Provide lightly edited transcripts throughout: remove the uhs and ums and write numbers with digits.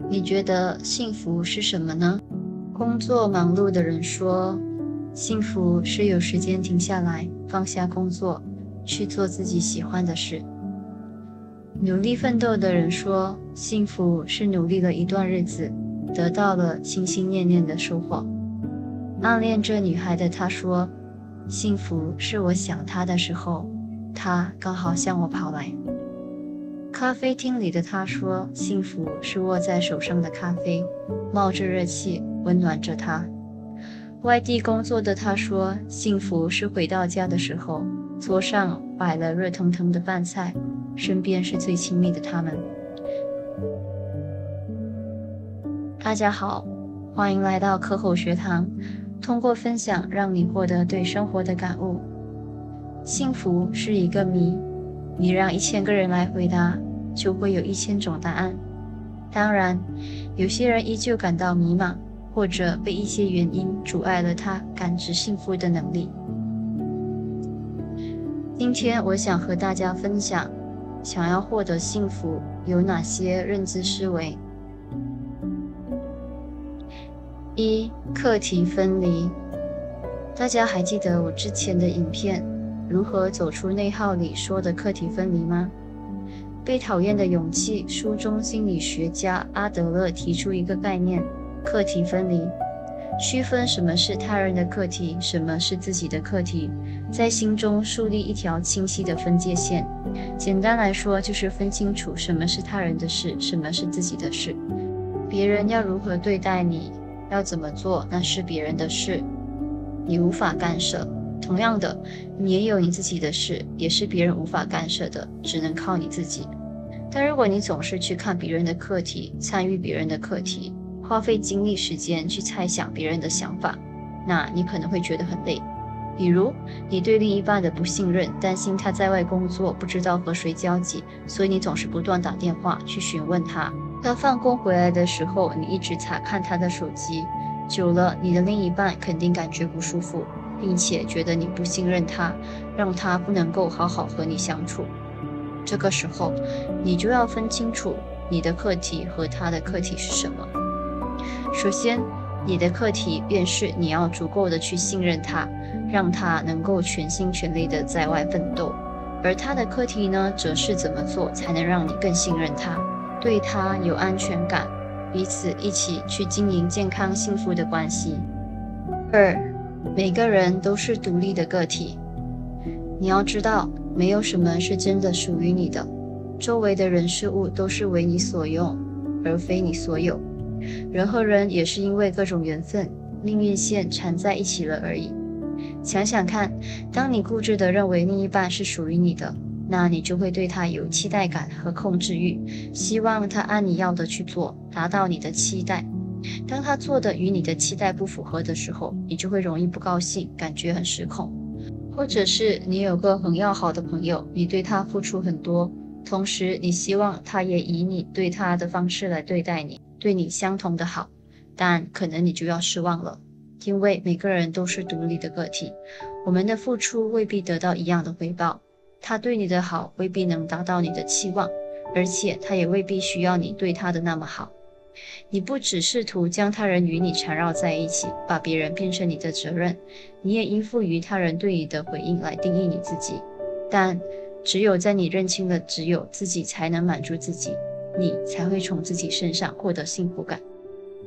你觉得幸福是什么呢？工作忙碌的人说，幸福是有时间停下来，放下工作，去做自己喜欢的事。努力奋斗的人说，幸福是努力了一段日子，得到了心心念念的收获。暗恋这女孩的他说，幸福是我想她的时候，她刚好向我跑来。咖啡厅里的他说，幸福是握在手上的咖啡，冒着热气，温暖着他。外地工作的他说，幸福是回到家的时候，桌上摆了热腾腾的饭菜，身边是最亲密的他们。大家好，欢迎来到课后学堂，通过分享让你获得对生活的感悟。幸福是一个谜，你让1000个人来回答，就会有1000种答案。当然，有些人依旧感到迷茫，或者被一些原因阻碍了他感知幸福的能力。今天我想和大家分享，想要获得幸福有哪些认知思维。1. 课题分离。大家还记得我之前的影片如何走出内耗里说的课题分离吗？被讨厌的勇气书中心理学家阿德勒提出一个概念，课题分离，区分什么是他人的课题，什么是自己的课题，在心中树立一条清晰的分界线。简单来说，就是分清楚什么是他人的事，什么是自己的事。别人要如何对待你，要怎么做，那是别人的事，你无法干涉。同样的，你也有你自己的事，也是别人无法干涉的，只能靠你自己。但如果你总是去看别人的课题，参与别人的课题，花费精力时间去猜想别人的想法，那你可能会觉得很累。比如，你对另一半的不信任，担心他在外工作，不知道和谁交际，所以你总是不断打电话去询问他。他放工回来的时候，你一直查看他的手机，久了，你的另一半肯定感觉不舒服，并且觉得你不信任他，让他不能够好好和你相处。这个时候，你就要分清楚你的课题和他的课题是什么。首先，你的课题便是你要足够的去信任他，让他能够全心全力的在外奋斗。而他的课题呢，则是怎么做才能让你更信任他，对他有安全感，彼此一起去经营健康幸福的关系。2. 每个人都是独立的个体。你要知道，没有什么是真的属于你的，周围的人事物都是为你所用，而非你所有。人和人也是因为各种缘分、命运线缠在一起了而已。想想看，当你固执地认为另一半是属于你的，那你就会对他有期待感和控制欲，希望他按你要的去做，达到你的期待。当他做的与你的期待不符合的时候，你就会容易不高兴，感觉很失控。或者是你有个很要好的朋友，你对他付出很多，同时你希望他也以你对他的方式来对待你，对你相同的好，但可能你就要失望了，因为每个人都是独立的个体，我们的付出未必得到一样的回报，他对你的好未必能达到你的期望，而且他也未必需要你对他的那么好。你不只试图将他人与你缠绕在一起，把别人变成你的责任，你也依附于他人对你的回应来定义你自己。但只有在你认清了只有自己才能满足自己，你才会从自己身上获得幸福感。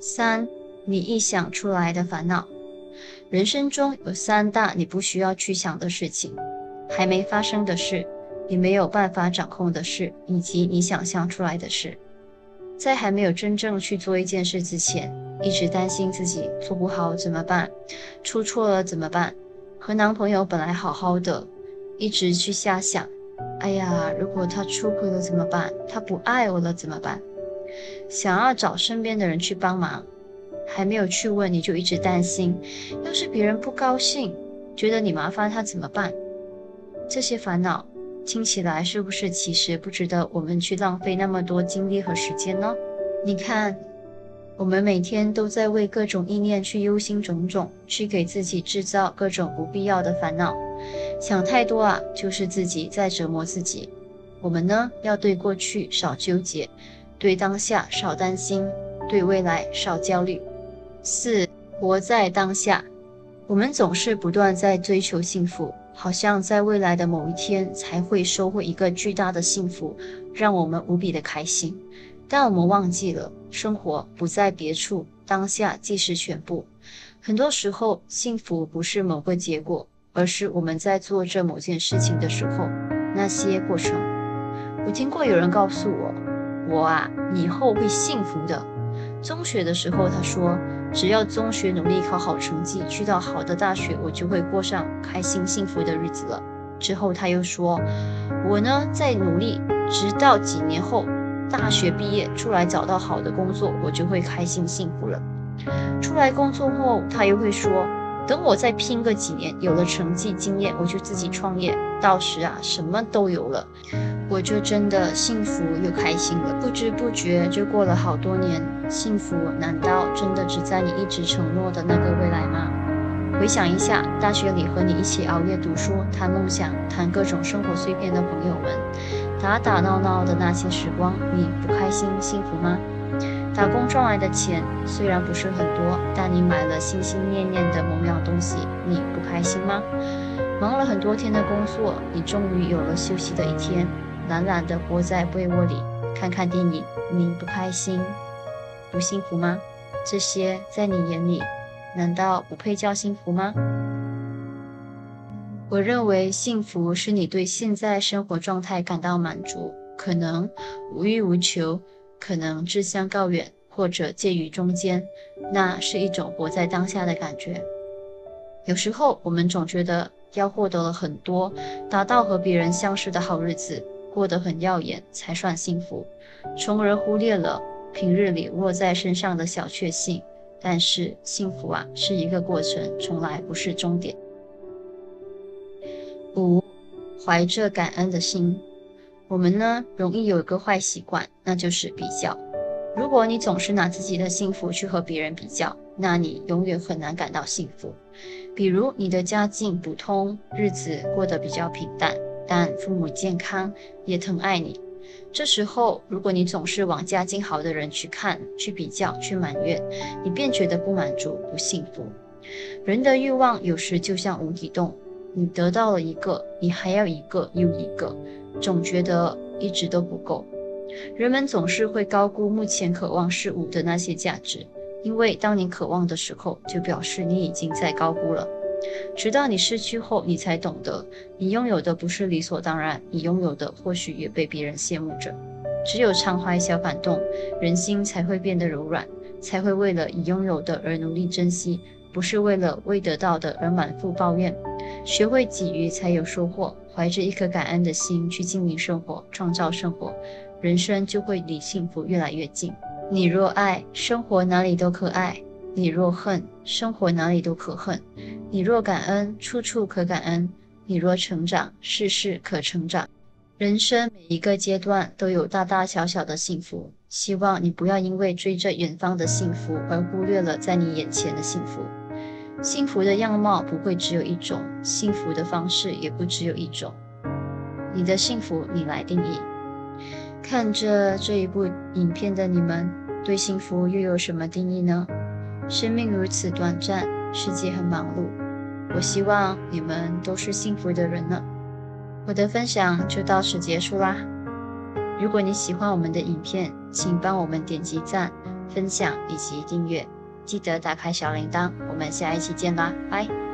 3. 你臆想出来的烦恼。人生中有3大你不需要去想的事情：还没发生的事，你没有办法掌控的事，以及你想象出来的事。在还没有真正去做一件事之前，一直担心自己做不好怎么办，出错了怎么办，和男朋友本来好好的，一直去瞎想，哎呀，如果他出轨了怎么办，他不爱我了怎么办，想要找身边的人去帮忙，还没有去问你就一直担心，要是别人不高兴，觉得你麻烦他怎么办。这些烦恼听起来是不是其实不值得我们去浪费那么多精力和时间呢？你看，我们每天都在为各种意念去忧心忡忡，去给自己制造各种不必要的烦恼。想太多啊，就是自己在折磨自己。我们呢，要对过去少纠结，对当下少担心，对未来少焦虑。4. 活在当下。我们总是不断在追求幸福，好像在未来的某一天才会收获一个巨大的幸福，让我们无比的开心。但我们忘记了，生活不在别处，当下即是全部。很多时候，幸福不是某个结果，而是我们在做这某件事情的时候，那些过程。我听过有人告诉我以后会幸福的。中学的时候，他说，只要中学努力考好成绩，去到好的大学，我就会过上开心幸福的日子了。之后他又说，我呢在努力，直到几年后大学毕业出来找到好的工作，我就会开心幸福了。出来工作后，他又会说，等我再拼个几年，有了成绩经验，我就自己创业，到时什么都有了，我就真的幸福又开心了。不知不觉就过了好多年，幸福难道真的只在你一直承诺的那个未来吗？回想一下，大学里和你一起熬夜读书、谈梦想、谈各种生活碎片的朋友们，打打闹闹的那些时光，你不开心幸福吗？打工赚来的钱虽然不是很多，但你买了心心念念的某样东西，你不开心吗？忙了很多天的工作，你终于有了休息的一天，懒懒地窝在被窝里看看电影，你不开心不幸福吗？这些在你眼里难道不配叫幸福吗？我认为幸福是你对现在生活状态感到满足，可能无欲无求，可能志向高远，或者介于中间，那是一种活在当下的感觉。有时候我们总觉得要获得了很多，达到和别人相似的好日子，过得很耀眼才算幸福，从而忽略了平日里落在身上的小确幸。但是幸福是一个过程，从来不是终点。5. 怀着感恩的心。我们呢，容易有一个坏习惯，那就是比较。如果你总是拿自己的幸福去和别人比较，那你永远很难感到幸福。比如你的家境普通，日子过得比较平淡，但父母健康，也疼爱你。这时候，如果你总是往家境好的人去看、去比较、去埋怨，你便觉得不满足、不幸福。人的欲望有时就像无底洞，你得到了一个，你还要一个又一个，总觉得一直都不够。人们总是会高估目前渴望事物的那些价值，因为当你渴望的时候，就表示你已经在高估了。直到你失去后，你才懂得，你拥有的不是理所当然，你拥有的或许也被别人羡慕着。只有常怀小感动，人心才会变得柔软，才会为了已拥有的而努力珍惜，不是为了未得到的而满腹抱怨。学会给予才有收获，怀着一颗感恩的心去经营生活，创造生活，人生就会离幸福越来越近。你若爱，生活哪里都可爱；你若恨，生活哪里都可恨；你若感恩，处处可感恩；你若成长，事事可成长。人生每一个阶段都有大大小小的幸福，希望你不要因为追着远方的幸福而忽略了在你眼前的幸福。幸福的样貌不会只有一种，幸福的方式也不只有一种。你的幸福你来定义。看着这一部影片的你们，对幸福又有什么定义呢？生命如此短暂，世界很忙碌，我希望你们都是幸福的人呢。我的分享就到此结束啦。如果你喜欢我们的影片，请帮我们点击赞、分享以及订阅，记得打开小铃铛。我们下一期见啦，拜。